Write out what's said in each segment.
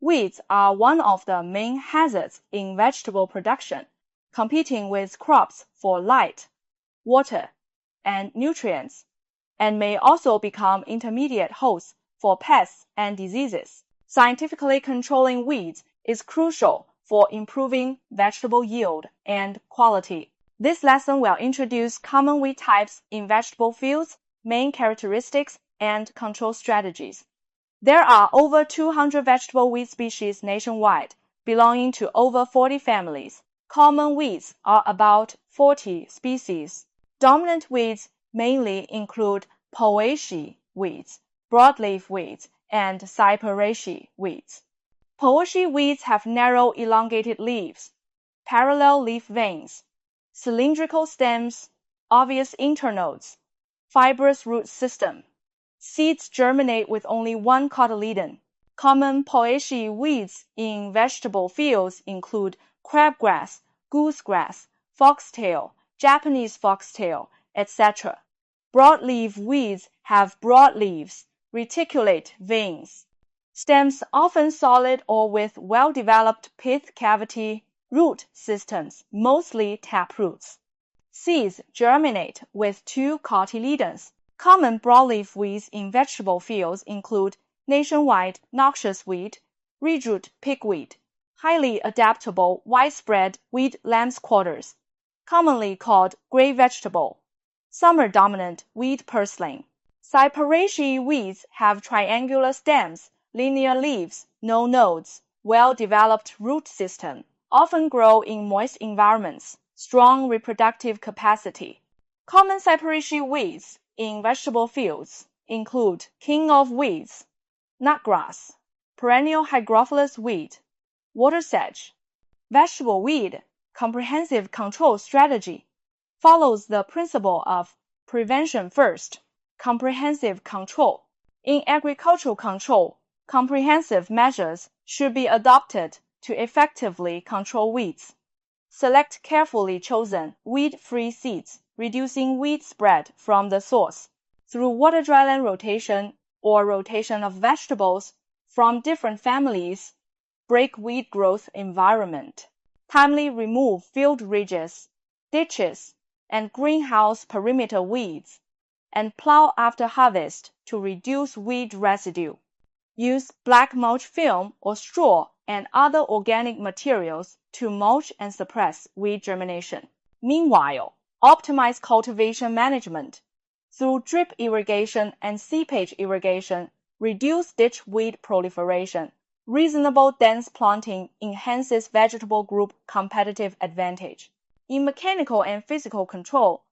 Weeds are one of the main hazards in vegetable production, competing with crops for light, water, and nutrients, and may also become intermediate hosts for pests and diseases. Scientifically controlling weeds is crucial for improving vegetable yield and quality. This lesson will introduce common weed types in vegetable fields, main characteristics, and control strategies. There are over 200 vegetable weed species nationwide, belonging to over 40 families. Common weeds are about 40 species. Dominant weeds mainly include Poaceae weeds, broadleaf weeds, and Cyperaceae weeds. Poaceae weeds have narrow elongated leaves, parallel leaf veins, cylindrical stems, obvious internodes, fibrous root system. Seeds germinate with only one cotyledon. Common Poaceae weeds in vegetable fields include crabgrass, goosegrass, foxtail, Japanese foxtail, etc. Broadleaf weeds have broad leaves, reticulate veins. Stems often solid or with well-developed pith cavity, root systems, mostly taproots. Seeds germinate with two cotyledons. Common broadleaf weeds in vegetable fields include nationwide noxious weed, reedroot pigweed, highly adaptable widespread weed lamb's quarters, commonly called gray vegetable, summer-dominant weed purslane. Cyperaceae weeds have triangular stems, linear leaves, no nodes, well-developed root system, often grow in moist environments, strong reproductive capacity. Common Cyperaceae weeds in vegetable fields include king of weeds, nutgrass, perennial hygrophilous weed, water sedge. Vegetable weed comprehensive control strategy follows the principle of prevention first, comprehensive control. In agricultural control, comprehensive measures should be adopted to effectively control weeds. Select carefully chosen weed-free seeds, reducing weed spread from the source through water dryland rotation or rotation of vegetables from different families. Break weed growth environment. Timely remove field ridges, ditches, and greenhouse perimeter weeds, and plow after harvest to reduce weed residue. Use black mulch film or straw and other organic materials to mulch and suppress weed germination. Meanwhile, optimize cultivation management. Through drip irrigation and seepage irrigation, reduce ditch weed proliferation. Reasonable dense planting enhances vegetable group competitive advantage. In mechanical and physical control,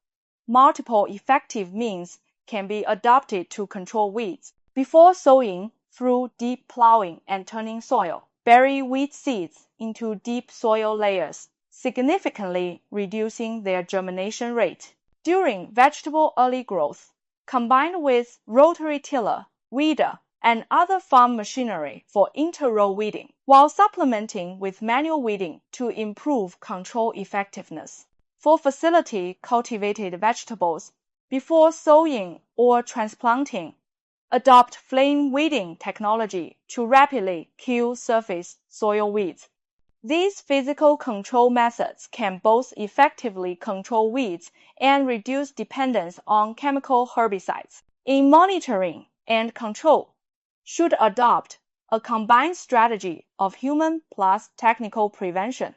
multiple effective means can be adopted to control weeds. Before sowing, through deep plowing and turning soil, bury weed seeds into deep soil layers, significantly reducing their germination rate. During vegetable early growth, combined with rotary tiller, weeder, and other farm machinery for inter-row weeding, while supplementing with manual weeding to improve control effectiveness. For facility cultivated vegetables, before sowing or transplanting, adopt flame weeding technology to rapidly kill surface soil weeds. These physical control methods can both effectively control weeds and reduce dependence on chemical herbicides. In monitoring and control, should adopt a combined strategy of human plus technical prevention.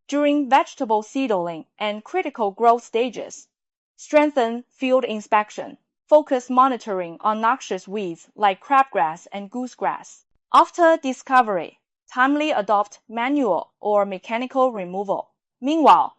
During vegetable seedling and critical growth stages, strengthen field inspection. Focus monitoring on noxious weeds like crabgrass and goosegrass. After discovery, timely adopt manual or mechanical removal. Meanwhile,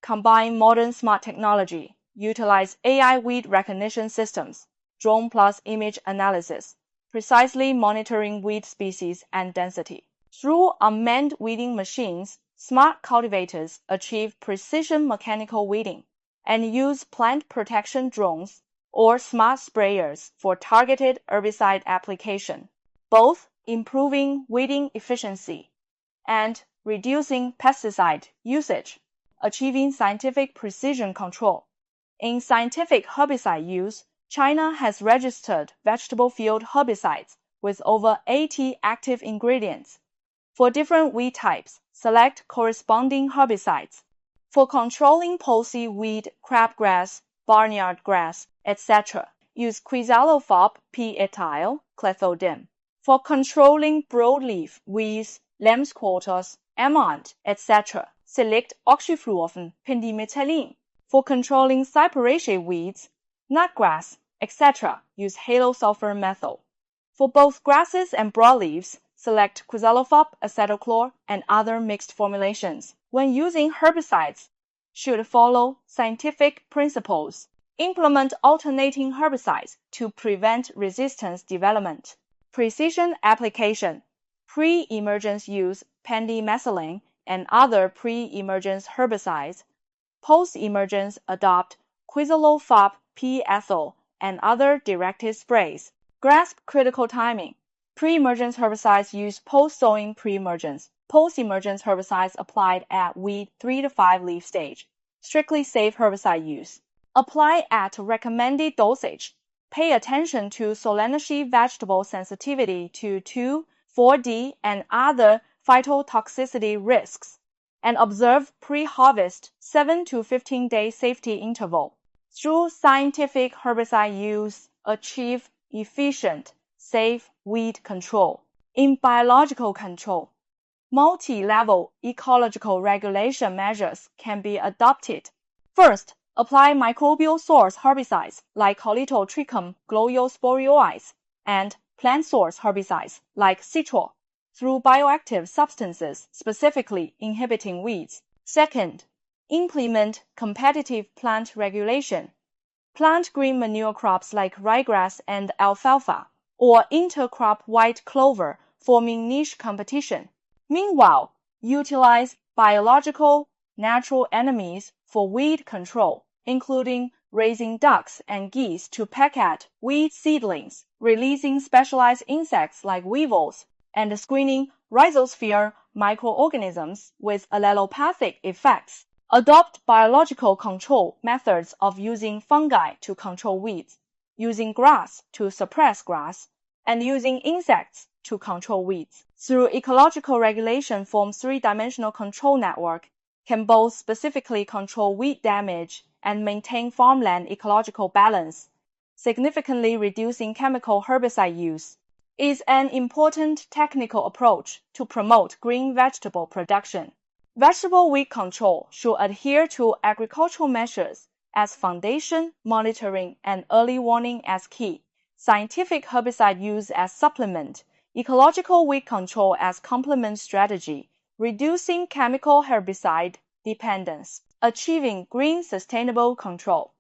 combine modern smart technology, utilize AI weed recognition systems, drone plus image analysis, precisely monitoring weed species and density. Through unmanned weeding machines, smart cultivators achieve precision mechanical weeding and use plant protection drones or smart sprayers for targeted herbicide application, both improving weeding efficiency and reducing pesticide usage, achieving scientific precision control. In scientific herbicide use, China has registered vegetable field herbicides with over 80 active ingredients. For different weed types, select corresponding herbicides. For controlling palsy weed, crabgrass, barnyard grass, etc., use quizalofop p-ethyl clethodim. For controlling broadleaf weeds, lamb's quarters, amont, etc., select oxyfluorphan pendimethalin. For controlling cyperaceae weeds, nutgrass, etc., use halosulfur methyl. For both grasses and broadleaves, select quizalofop acetochlor and other mixed formulations. When using herbicides, should follow scientific principles. Implement alternating herbicides to prevent resistance development. Precision application. Pre-emergence use pendimethalin and other pre-emergence herbicides. Post-emergence adopt quizalofop p-ethyl and other directed sprays. Grasp critical timing. Pre-emergence herbicides use post-sowing pre-emergence. Post-emergence herbicides applied at weed 3 to 5 leaf stage. Strictly safe herbicide use. Apply at recommended dosage. Pay attention to Solanaceae vegetable sensitivity to 2,4-D and other phytotoxicity risks, and observe pre-harvest 7 to 15 day safety interval. Through scientific herbicide use, achieve efficient, safe weed control. In biological control, multi-level ecological regulation measures can be adopted. First, apply microbial source herbicides like Colitotrichum gliosporioides and plant source herbicides like Citrol through bioactive substances specifically inhibiting weeds. Second, implement competitive plant regulation. Plant green manure crops like ryegrass and alfalfa, or intercrop white clover forming niche competition. Meanwhile, utilize biological natural enemies for weed control, including raising ducks and geese to peck at weed seedlings, releasing specialized insects like weevils, and screening rhizosphere microorganisms with allelopathic effects. Adopt biological control methods of using fungi to control weeds, using grass to suppress grass, and using insects to control weeds. Through ecological regulation form three-dimensional control network can both specifically control weed damage and maintain farmland ecological balance, significantly reducing chemical herbicide use. Is an important technical approach to promote green vegetable production. Vegetable weed control should adhere to agricultural measures as foundation, monitoring, and early warning as key, scientific herbicide use as supplement, ecological weed control as complement strategy, reducing chemical herbicide dependence, achieving green sustainable control.